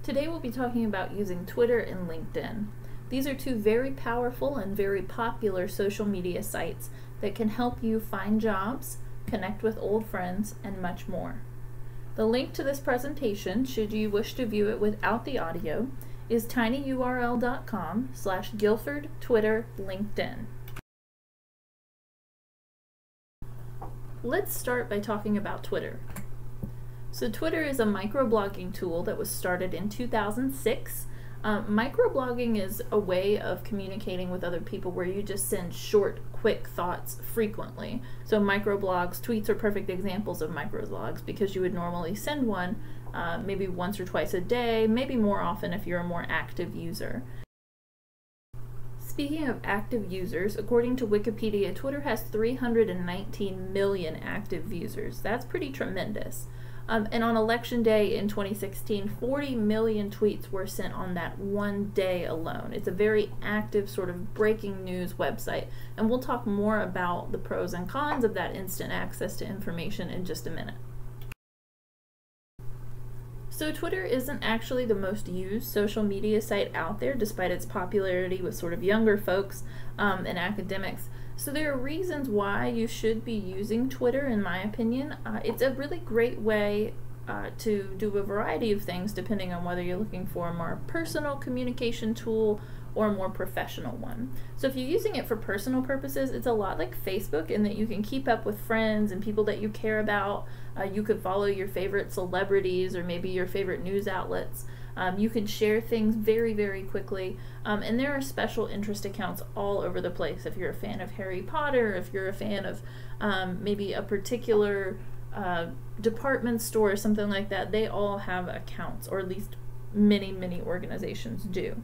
Today we'll be talking about using Twitter and LinkedIn. These are two very powerful and very popular social media sites that can help you find jobs, connect with old friends, and much more. The link to this presentation, should you wish to view it without the audio, is tinyurl.com/GuilfordTwitterLinkedIn. Let's start by talking about Twitter. So Twitter is a microblogging tool that was started in 2006. Microblogging is a way of communicating with other people where you just send short, quick thoughts frequently. So microblogs, tweets are perfect examples of microblogs because you would normally send one maybe once or twice a day, maybe more often if you're a more active user. Speaking of active users, according to Wikipedia, Twitter has 319 million active users. That's pretty tremendous. And on election day in 2016, 40 million tweets were sent on that one day alone. It's a very active sort of breaking news website, and we'll talk more about the pros and cons of that instant access to information in just a minute. So Twitter isn't actually the most used social media site out there, despite its popularity with sort of younger folks and academics. So there are reasons why you should be using Twitter, in my opinion. It's a really great way to do a variety of things depending on whether you're looking for a more personal communication tool or a more professional one. So if you're using it for personal purposes, it's a lot like Facebook in that you can keep up with friends and people that you care about. You could follow your favorite celebrities or maybe your favorite news outlets. You can share things very, very quickly, and there are special interest accounts all over the place. If you're a fan of Harry Potter, if you're a fan of maybe a particular department store or something like that, they all have accounts, or at least many, many organizations do.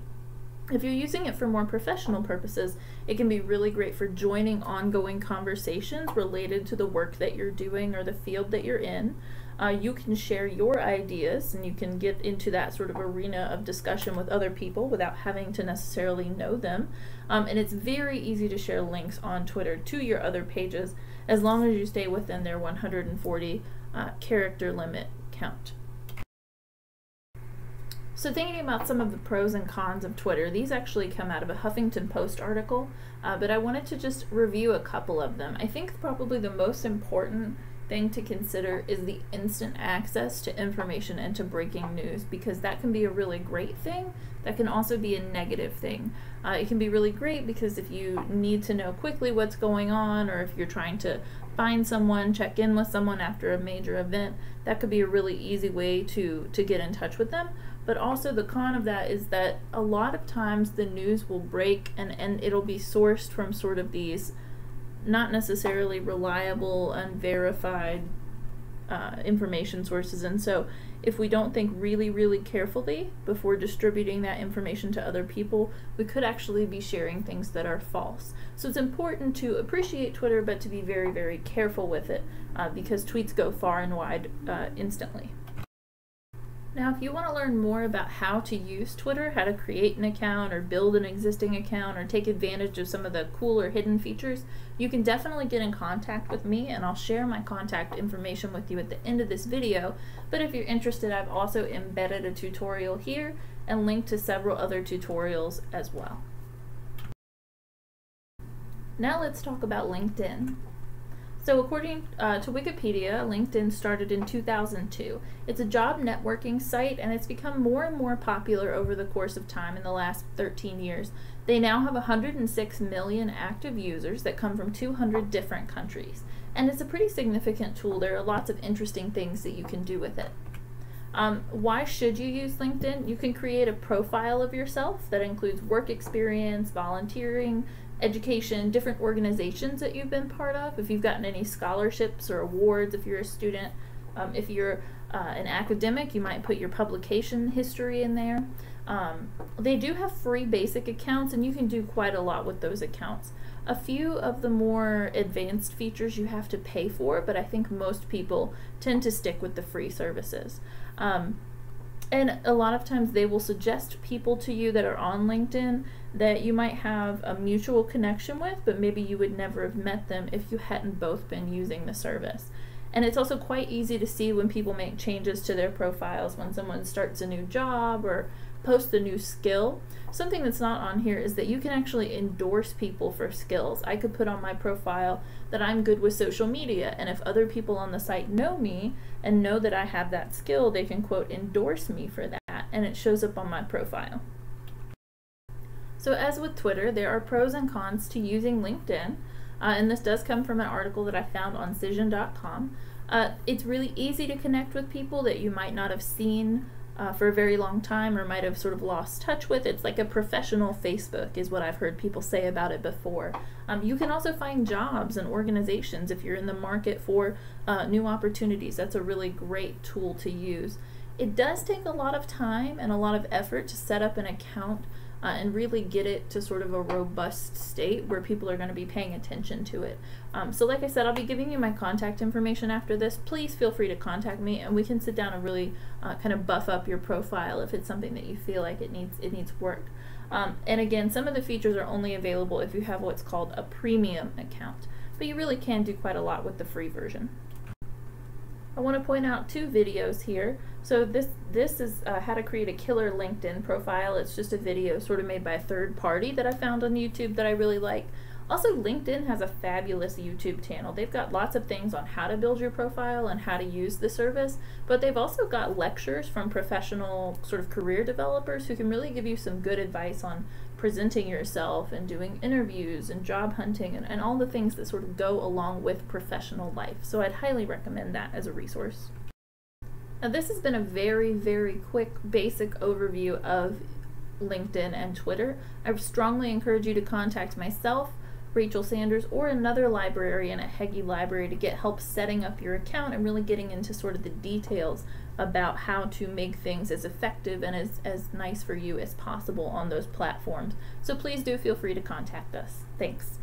If you're using it for more professional purposes, it can be really great for joining ongoing conversations related to the work that you're doing or the field that you're in. You can share your ideas and you can get into that sort of arena of discussion with other people without having to necessarily know them. And it's very easy to share links on Twitter to your other pages as long as you stay within their 140 character limit count. So thinking about some of the pros and cons of Twitter, these actually come out of a Huffington Post article, but I wanted to just review a couple of them. I think probably the most important thing to consider is the instant access to information and to breaking news, because that can be a really great thing. That can also be a negative thing. It can be really great because if you need to know quickly what's going on, or if you're trying to find someone, check in with someone after a major event, that could be a really easy way to get in touch with them. But also the con of that is that a lot of times the news will break and it'll be sourced from sort of these not necessarily reliable and verified information sources. And so if we don't think really, really carefully before distributing that information to other people, we could actually be sharing things that are false. So it's important to appreciate Twitter, but to be very, very careful with it because tweets go far and wide instantly. Now, if you want to learn more about how to use Twitter, how to create an account or build an existing account or take advantage of some of the cooler hidden features, you can definitely get in contact with me, and I'll share my contact information with you at the end of this video. But if you're interested, I've also embedded a tutorial here and linked to several other tutorials as well. Now let's talk about LinkedIn. So according to Wikipedia, LinkedIn started in 2002. It's a job networking site, and it's become more and more popular over the course of time in the last 13 years. They now have 106 million active users that come from 200 different countries. And it's a pretty significant tool. There are lots of interesting things that you can do with it. Why should you use LinkedIn? You can create a profile of yourself that includes work experience, volunteering, education, different organizations that you've been part of, if you've gotten any scholarships or awards, if you're a student, if you're an academic, you might put your publication history in there. They do have free basic accounts, and you can do quite a lot with those accounts. A few of the more advanced features you have to pay for, but I think most people tend to stick with the free services. And a lot of times they will suggest people to you that are on LinkedIn that you might have a mutual connection with, but maybe you would never have met them if you hadn't both been using the service. And it's also quite easy to see when people make changes to their profiles, when someone starts a new job or posts a new skill. Something that's not on here is that you can actually endorse people for skills. I could put on my profile that I'm good with social media, and if other people on the site know me and know that I have that skill, they can, quote, endorse me for that, and it shows up on my profile. So as with Twitter, there are pros and cons to using LinkedIn, and this does come from an article that I found on Cision.com. It's really easy to connect with people that you might not have seen for a very long time or might have sort of lost touch with. It's like a professional Facebook is what I've heard people say about it before. You can also find jobs and organizations if you're in the market for new opportunities. That's a really great tool to use. It does take a lot of time and a lot of effort to set up an account and really get it to sort of a robust state where people are going to be paying attention to it. So like I said, I'll be giving you my contact information after this. Please feel free to contact me and we can sit down and really kind of buff up your profile if it's something that you feel like it needs work. And again, some of the features are only available if you have what's called a premium account, but you really can do quite a lot with the free version. I want to point out 2 videos here. So this is how to create a killer LinkedIn profile. It's just a video sort of made by a third party that I found on YouTube that I really like. Also, LinkedIn has a fabulous YouTube channel. They've got lots of things on how to build your profile and how to use the service, but they've also got lectures from professional sort of career developers who can really give you some good advice on presenting yourself and doing interviews and job hunting and all the things that sort of go along with professional life. So I'd highly recommend that as a resource. Now this has been a very, very quick basic overview of LinkedIn and Twitter. I strongly encourage you to contact myself, Rachel Sanders, or another librarian at Heggie Library to get help setting up your account and really getting into sort of the details about how to make things as effective and as nice for you as possible on those platforms. So please do feel free to contact us. Thanks.